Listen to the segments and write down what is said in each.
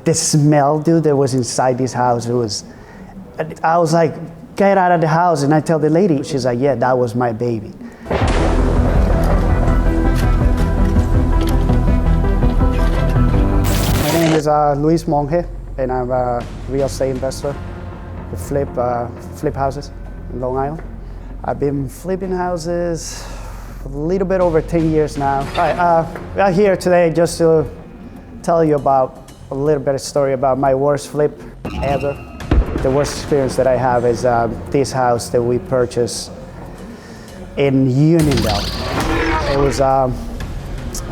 The smell, dude, that was inside this house, I was like, get out of the house, and I tell the lady, she's like, yeah, that was my baby. My name is Luis Monge, and I'm a real estate investor. We flip houses in Long Island. I've been flipping houses a little bit over 10 years now. All right, we're here today just to tell you about a little bit of story about my worst flip ever. The worst experience that I have is this house that we purchased in Uniondale. It was,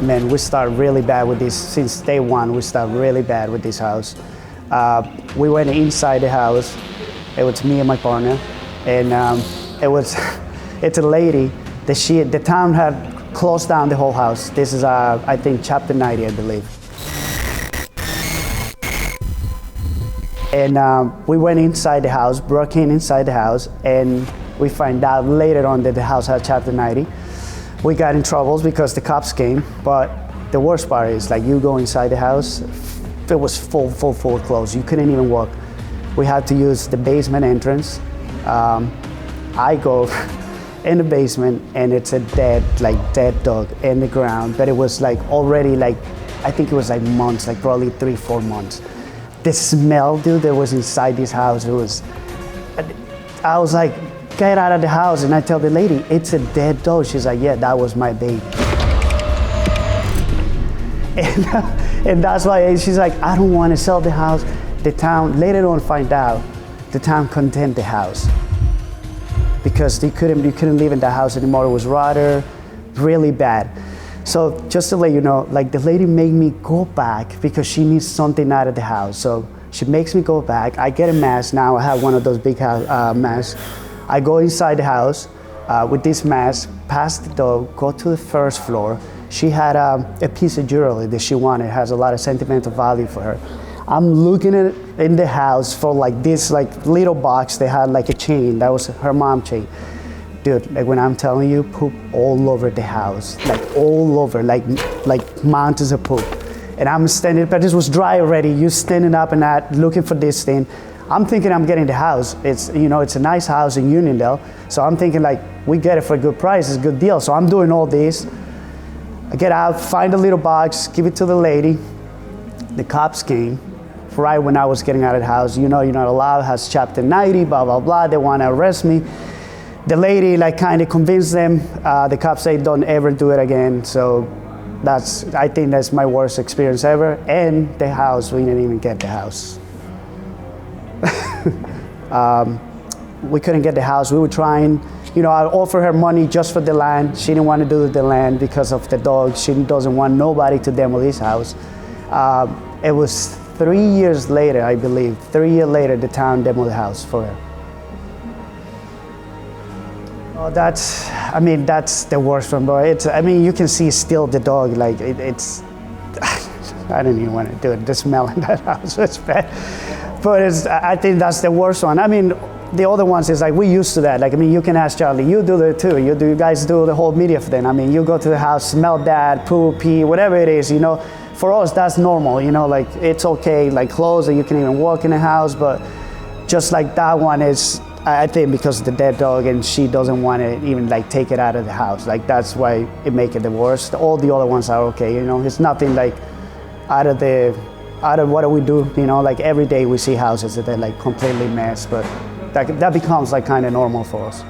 man, we started really bad with this. Since day one, we started really bad with this house. We went inside the house. It was me and my partner, and it's a lady that the town had closed down the whole house. This is, I think, Chapter 90, I believe. And we went inside the house, broke in inside the house, and we find out later on that the house had Chapter 90. We got in trouble because the cops came, but the worst part is, like, you go inside the house, it was full closed. You couldn't even walk. We had to use the basement entrance. I go in the basement, and it's a dead dog in the ground, but it was like already, like, I think it was like months, like probably 3-4 months. The smell, dude, that was inside this house, I was like, get out of the house, and I tell the lady, it's a dead dog. She's like, yeah, that was my baby. And that's why she's like, I don't want to sell the house. The town, later on find out, the town condemned the house because you couldn't live in the house anymore. It was rotted, really bad. So just to let you know, like, the lady made me go back because she needs something out of the house. So she makes me go back. I get a mask. Now I have one of those big masks. I go inside the house with this mask, past the door, go to the first floor. She had a piece of jewelry that she wanted. It has a lot of sentimental value for her. I'm looking at it in the house for like this little box. They had like a chain. That was her mom chain. Dude, like, when I'm telling you, poop all over the house, like all over, like mountains of poop. And I'm standing, but this was dry already. You standing up and looking for this thing. I'm thinking I'm getting the house. It's a nice house in Uniondale. So I'm thinking, like, we get it for a good price, it's a good deal. So I'm doing all this. I get out, find a little box, give it to the lady. The cops came right when I was getting out of the house. You're not allowed, has Chapter 90, blah, blah, blah. They want to arrest me. The lady, like, kind of convinced them. The cops say, don't ever do it again. So I think that's my worst experience ever. And the house, we didn't even get the house. We couldn't get the house. We were trying, I offered her money just for the land. She didn't want to do the land because of the dog. She doesn't want nobody to demo this house. It was 3 years later, I believe. 3 years later, the town demoed the house for her. Oh, that's the worst one, boy. You can see still the dog, like, it's, I don't even want to do it. The smell in that house was bad. But I think that's the worst one. The other ones is like, we're used to that. Like, you can ask Charlie, you do that too. You guys do the whole media thing. You go to the house, smell that, poo, pee, whatever it is, For us, that's normal, like, it's okay, like, clothes, and you can even walk in the house, but just like that one is, I think because of the dead dog, and she doesn't want to even, like, take it out of the house. Like, that's why it makes it the worst. All the other ones are okay, It's nothing, like, out of what we do, Like, every day we see houses that they're, like, completely messed, but that becomes, like, kind of normal for us.